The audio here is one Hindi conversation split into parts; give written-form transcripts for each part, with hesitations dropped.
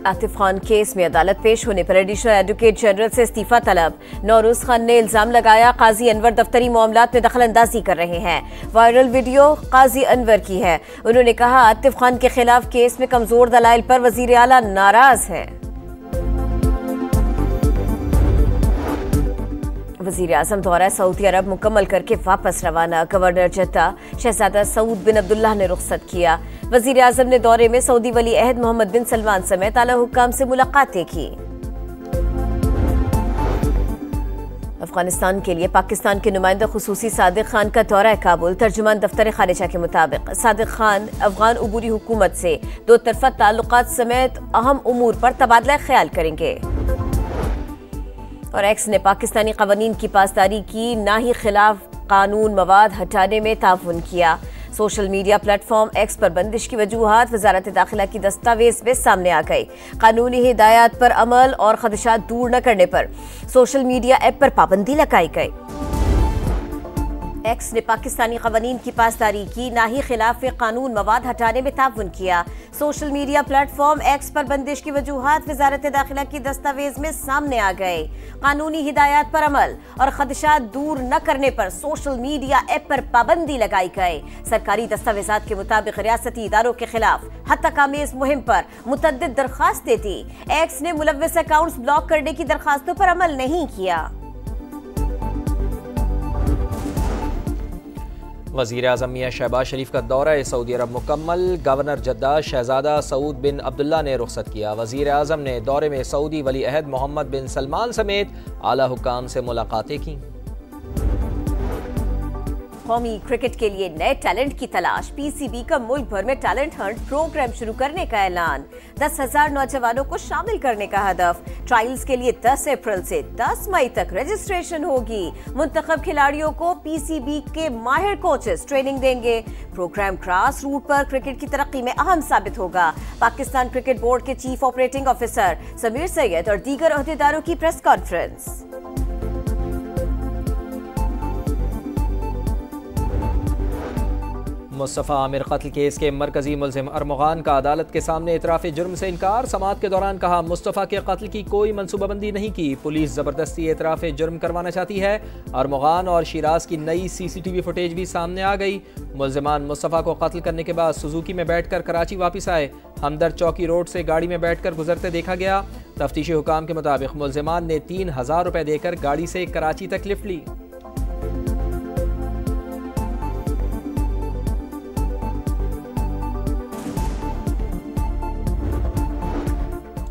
आतिफ खान केस में अदालत पेश होने पर एडिशनल एडवोकेट जनरल से इस्तीफा तलब। नौरोज खान ने इल्जाम लगाया काजी अनवर दफ्तरी मामलात में दखलंदाजी कर रहे हैं। वायरल वीडियो काजी अनवर की है। उन्होंने कहा आतिफ खान के खिलाफ केस में कमजोर दलाइल पर वजीर आला नाराज है। वजीर आजम दौरा सऊदी अरब मुकम्मल करके वापस रवाना। गवर्नर जद्दा शहजादा सऊद बिन अब्दुल्ला ने रुखसत किया। वजीर आजम ने दौरे में सऊदी वली अहद मोहम्मद बिन सलमान समेत आला हुक्काम से मुलाकातें की। अफगानिस्तान के लिए पाकिस्तान के नुमाइंदा खुसूसी सादिक खान का दौरा काबुल। तर्जुमान दफ्तर खारिजा के मुताबिक सादिक खान अफगान उबूरी हुकूमत से दो तरफा ताल्लुकात समेत अहम उमूर पर तबादला ख्याल करेंगे। और एक्स ने पाकिस्तानी कवानीन की पासदारी की, ना ही खिलाफ कानून मवाद हटाने में ताउन किया। सोशल मीडिया प्लेटफॉर्म एक्स पर बंदिश की वजूहात वजारत दाखिला की दस्तावेज में सामने आ गई। कानूनी हिदायत पर अमल और खदशात दूर न करने पर सोशल मीडिया ऐप पर पाबंदी लगाई गई। एक्स ने पाकिस्तानी कवानीन की पासदारी की, ना ही खिलाफ कानून मवाद हटाने में ताउन किया। सोशल मीडिया प्लेटफॉर्म एक्स पर बंदिश की वजूहात वजारत दाखिला की दस्तावेज में सामने आ गए। कानूनी हिदायत पर अमल और खदशात दूर न करने पर सोशल मीडिया ऐप पर पाबंदी लगाई गई। सरकारी दस्तावेजात के मुताबिक रियासती इदारों के खिलाफ हत्याकामेज मुहिम पर मुतअद्दिद दरखास्तें दी। एक्स ने मुलव्वस अकाउंट्स ब्लॉक करने की दरखास्तों पर अमल नहीं किया। वज़ीर आज़म मियां शहबाज शरीफ का दौरा सऊदी अरब मुकम्मल। गवर्नर जद्दा शहजादा सऊद बिन अब्दुल्ला ने रुखसत किया। वज़ीर आज़म ने दौरे में सऊदी वली अहद मोहम्मद बिन सलमान समेत आला हुक्काम से मुलाकातें की। कौमी क्रिकेट के लिए नए टैलेंट की तलाश। पीसीबी का मुल्क भर में टैलेंट हंट प्रोग्राम शुरू करने का ऐलान। 10,000 नौजवानों को शामिल करने का हदफ। ट्रायल्स के लिए 10 अप्रैल से 10 मई तक रजिस्ट्रेशन होगी। मुंतखब खिलाड़ियों को पीसीबी के माहिर कोचेस ट्रेनिंग देंगे। प्रोग्राम ग्रास रूट पर क्रिकेट की तरक्की में अहम साबित होगा। पाकिस्तान क्रिकेट बोर्ड के chief operating officer Sameer Syed और दीगर ओहदेदारों की प्रेस कॉन्फ्रेंस। मुस्तफ़ा आमिर कत्ल केस के मरकजी मुल्जिम अरमगान का अदालत के सामने इतराफ़ जुर्म से इनकार। समाअत के दौरान कहा मुस्तफ़ा के कत्ल की कोई मनसूबाबंदी नहीं की, पुलिस ज़बरदस्ती इतराफ़ जुर्म करवाना चाहती है। अरमगान और शिराज की नई CCTV फुटेज भी सामने आ गई। मुल्जिमान मुस्तफ़ा को कत्ल करने के बाद सुजुकी में बैठकर कराची वापस आए। हमदर्द चौकी रोड से गाड़ी में बैठकर गुजरते देखा गया। तफ्तीशी हुकाम के मुताबिक मुल्जिमान ने 3,000 रुपये देकर गाड़ी से कराची तक लिफ्ट ली।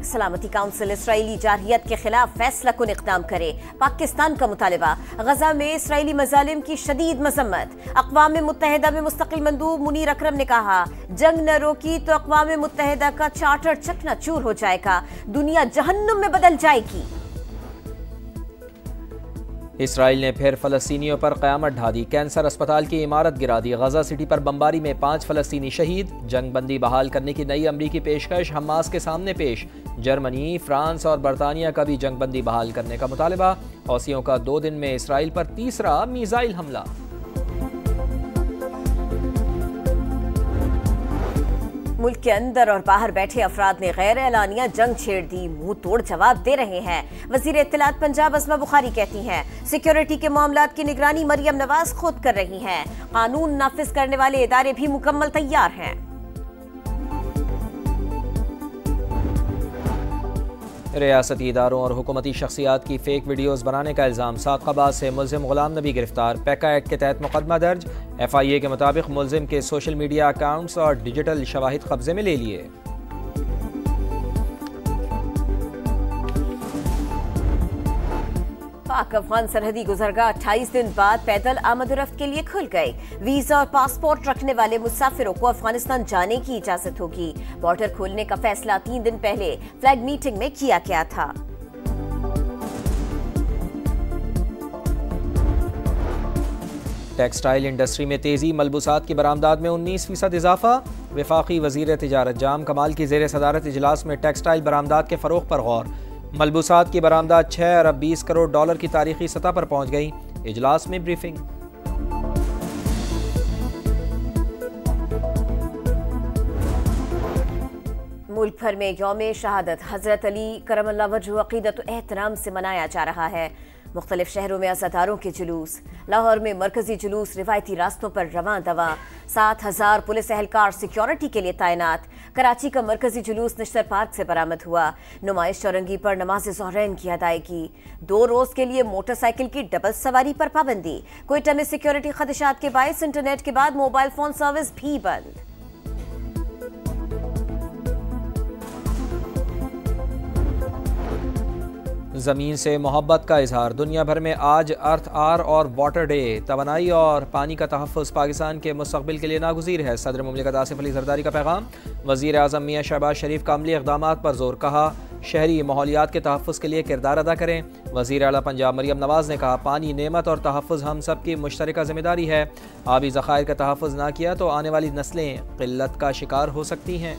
सलामती काउंसिल इसराइली जारहियत के खिलाफ फैसला कुन इक़दाम करे। पाकिस्तान का मुतालबा। गजा में इसराइली मजालिम की शदीद मजम्मत। अक़वाम मुत्तहिदा में मुस्तकिल मंदूब मुनीर अकरम ने कहा जंग न रोकी तो अक़वाम मुत्तहिदा का चार्टर चकनाचूर हो जाएगा, दुनिया जहन्नुम में बदल जाएगी। इसराइल ने फिर फ़लस्तीनियों पर क़यामत ढा दी। कैंसर अस्पताल की इमारत गिरा दी। गजा सिटी पर बमबारी में 5 फ़लस्तीनी शहीद। जंग बंदी बहाल करने की नई अमरीकी पेशकश हमास के सामने पेश। जर्मनी, फ्रांस और बरतानिया का भी जंग बंदी बहाल करने का मुतालबा। हौसियों का 2 दिन में इसराइल पर तीसरा मीज़ाइल हमला। मुल्क के अंदर और बाहर बैठे अफराद ने गैर एलानिया जंग छेड़ दी, मुंह तोड़ जवाब दे रहे हैं। वजीर इत्तलात पंजाब अस्मा बुखारी कहती हैं सिक्योरिटी के मामलात की निगरानी मरियम नवाज खुद कर रही हैं। कानून नाफिज करने वाले इदारे भी मुकम्मल तैयार हैं। रियासती इदारों और हुकूमती शख्सियात की फेक वीडियोज़ बनाने का इल्ज़ाम। साक़ाबाद से मुल्जिम गुलाम नबी गिरफ्तार। पैका एक्ट के तहत मुकदमा दर्ज। FIA के मुताबिक मुल्जिम के सोशल मीडिया अकाउंट्स और डिजिटल शवाहिद कब्जे में ले लिए। पाक अफगान सरहदी गुजरगाह 28 दिन बाद पैदल आमद-ओ-रफ्त के लिए खुल गई। वीजा और पासपोर्ट रखने वाले मुसाफिरों को अफगानिस्तान जाने की इजाजत होगी। बॉर्डर खोलने का फैसला 3 दिन पहले फ्लैग मीटिंग में किया गया था। टेक्सटाइल इंडस्ट्री में तेजी। मलबूसात की बरामदात में 19% इजाफा। वफाकी वजीर तिजारत जाम कमाल की ज़ेर सदारत इजलास में टेक्सटाइल बरामदात के फ़रोग़ पर गौर। मलबूसात की बरामदात 6 अरब 20 करोड़ डॉलर की तारीखी सतह पर पहुंच गई। इजलास में ब्रीफिंग। मुल्क भर में यौम शहादत हजरत अली करमल्लाह वजहू अकीदत व एहतराम से मनाया जा रहा है। मुख्तलिफ शहरों में अज़ादारों के जुलूस, लाहौर में मरकजी जुलूस रिवायती रास्तों पर रवां दवा, 7,000 पुलिस एहलकार सिक्योरिटी के लिए तैनात। कराची का मरकजी जुलूस निश्तर पार्क से बरामद हुआ। नुमाइश चौरंगी पर नमाज ज़ोहरैन की अदायगी। 2 रोज के लिए मोटरसाइकिल की डबल सवारी पर पाबंदी। क्वेटा में सिक्योरिटी खदशात के बायस इंटरनेट के बाद मोबाइल फोन सर्विस भी बंद। ज़मीन से मोहब्बत का इजहार। दुनिया भर में आज अर्थ आर और वाटर डे। तवानाई और पानी का तहफ़्फ़ुज़ पाकिस्तान के मुस्तक़बिल के लिए नागुज़ीर है। सदर मुमलिकत आसिफ अली ज़रदारी का पैगाम। वज़ीर आज़म मियाँ शहबाज शरीफ का अमली इक़दामात पर जोर। कहा शहरी माहौलियात के तहफ़्फ़ुज़ के लिए किरदार अदा करें। वज़ीर आला पंजाब मरियम नवाज़ ने कहा पानी नेमत और तहफ़्फ़ुज़ हम सब की मुश्तरका ज़िम्मेदारी है। आबी ज़ख़ायर का तहफ़्फ़ुज़ ना किया तो आने वाली नस्लें क़िल्लत का शिकार हो सकती हैं।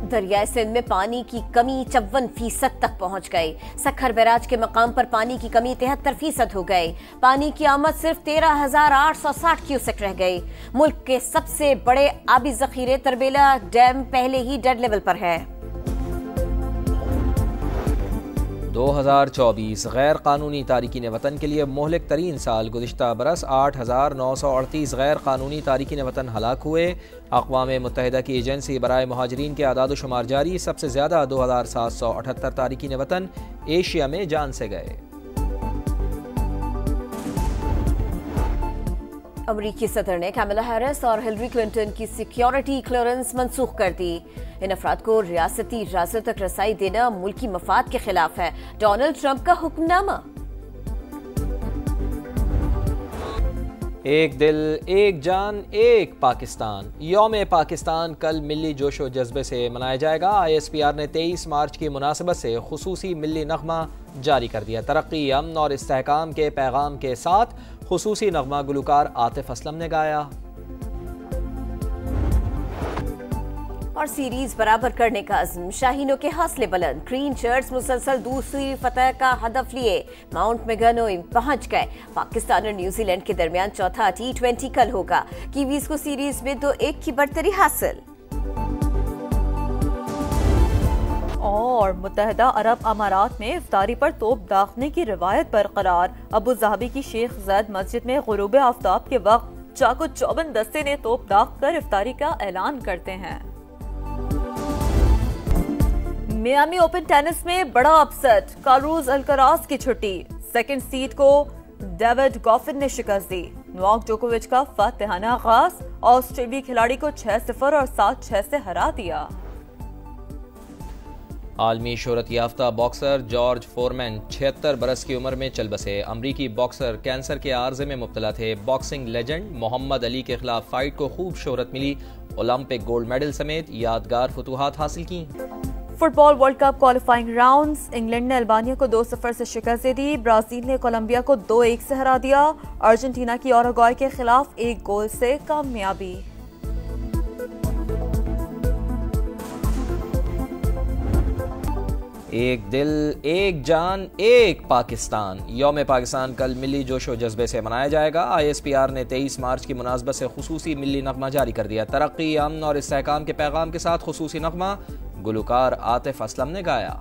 दरियाए सिंध में पानी की कमी 54% तक पहुंच गई। सखर बैराज के मकाम पर पानी की कमी 73% हो गई। पानी की आमद सिर्फ 13,860 क्यूसेक रह गई। मुल्क के सबसे बड़े आबी जखीरे तरबेला डैम पहले ही डेड लेवल पर है। 2024 गैर कानूनी तारिकीन वतन के लिए मोहलिक तरीन साल। गुज़िश्ता बरस 8,938 गैर कानूनी तारिकीन वतन हलाक हुए। अक़वाम मुत्तहिदा की एजेंसी बराए मुहाजिरीन के आदाद शुमार जारी। सबसे ज़्यादा 2,778 तारिकीन वतन एशिया में जान से गए। अमरीकी सदर ने कैमला हैरिस और हिलरी क्लिंटन की सिक्योरिटी क्लियरेंस मनसूख कर दी। इन अफराद को रियासती राज़ों तक रसाई देना मुल्की मफाद के खिलाफ है। डोनाल्ड ट्रंप का हुक्मनामा। एक दिल, एक जान, एक पाकिस्तान। यौम पाकिस्तान कल मिली जोशो जज्बे से मनाया जाएगा। ISPR ने 23 मार्च की मुनासिबत से खुसूसी मिली नगमा जारी कर दिया। तरक्की, अमन और इस्तेहकाम के पैगाम के साथ खुसूसी नगमा गुलकार आतिफ असलम ने गाया। और सीरीज बराबर करने का अज़्म, शाहीनों के हौसले बुलंद। ग्रीन शर्ट्स मुसलसल दूसरी फतह का हदफ लिए माउंट मैगनोई पहुंच गए। पाकिस्तान और न्यूजीलैंड के दरमियान चौथा T20 कल होगा। कीवीज को सीरीज में 2-1 की बढ़तरी हासिल। और मुत्तहिदा अरब अमारात में इफ्तारी पर तोप दागने की रिवायत बरकरार। अबू ज़ाबी की शेख ज़ैद मस्जिद में गुरूब आफ्ताब के वक्त चाकू चौबंद दस्ते ने तोप दाग कर इफ्तारी का ऐलान करते हैं। मियामी ओपन टेनिस में बड़ा अपसेट। कार्लोस अल्कराज की छुट्टी। सेकंड सीड को डेविड गॉफिन ने शिकस्त दी। नोवाक जोकोविच का फातिहाना आगाज। ऑस्ट्रेलियाई खिलाड़ी को 6-0 और 7-6 से हरा दिया। आलमी शोहरत याफ्ता बॉक्सर जॉर्ज फोरमैन 76 बरस की उम्र में चल बसे। अमरीकी बॉक्सर कैंसर के आर्जे में मुब्तला थे। बॉक्सिंग लेजेंड मोहम्मद अली के खिलाफ फाइट को खूब शोहरत मिली। ओलंपिक गोल्ड मेडल समेत यादगार फतूहात हासिल की। Football world cup qualifying rounds. England ने अल्बानिया को 2-0 से शिकस्त दे दी। ब्राजील ने कोलंबिया को 2-1 से हरा दिया। अर्जेंटीना की उरुग्वे के खिलाफ 1 गोल से कामयाबी। एक दिल, एक जान, एक पाकिस्तान। यौम पाकिस्तान कल मिली जोशो जज्बे से मनाया जाएगा। ISPR ने 23 मार्च की मुनासबत से खुसूसी मिली नगमा जारी कर दिया। तरक्की, अमन और इस्तेहकाम के पैगाम के साथ खुसूसी नगमा गुलकार आतिफ असलम ने गाया।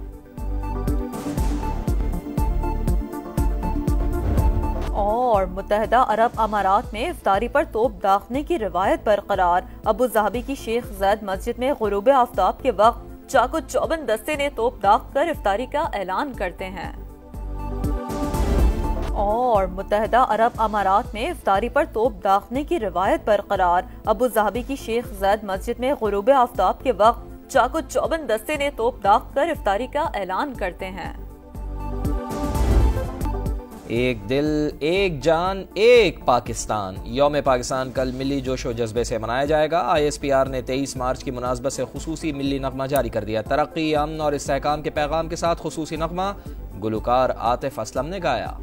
और मुत्तहिदा अरब अमारात में इफ्तारी पर तोप दागने की रिवायत बरकरार। अबू ज़ाबी की शेख ज़ैद मस्जिद में गुरूब आफ्ताब के वक्त चाकू चौबंद दस्ते ने तोप दाग कर इफ्तारी का ऐलान करते हैं। और मुत्तहिदा अरब अमारात में इफ्तारी पर तोप दागने की रिवायत बरकरार। अबू ज़ाबी की शेख ज़ैद मस्जिद में गुरूब आफ्ताब के वक्त चाकू चौबंद दस्ते ने तोप दाग कर इफ्तारी का ऐलान करते हैं। एक दिल, एक जान, एक पाकिस्तान। यौम पाकिस्तान कल मिली जोशो जज्बे से मनाया जाएगा। ISPR ने 23 मार्च की मुनासबत से खुसूसी मिली नगमा जारी कर दिया। तरक्की, अमन और इस्तेहकाम के पैगाम के साथ खुसूसी नगमा गुलकार आतिफ असलम ने गाया।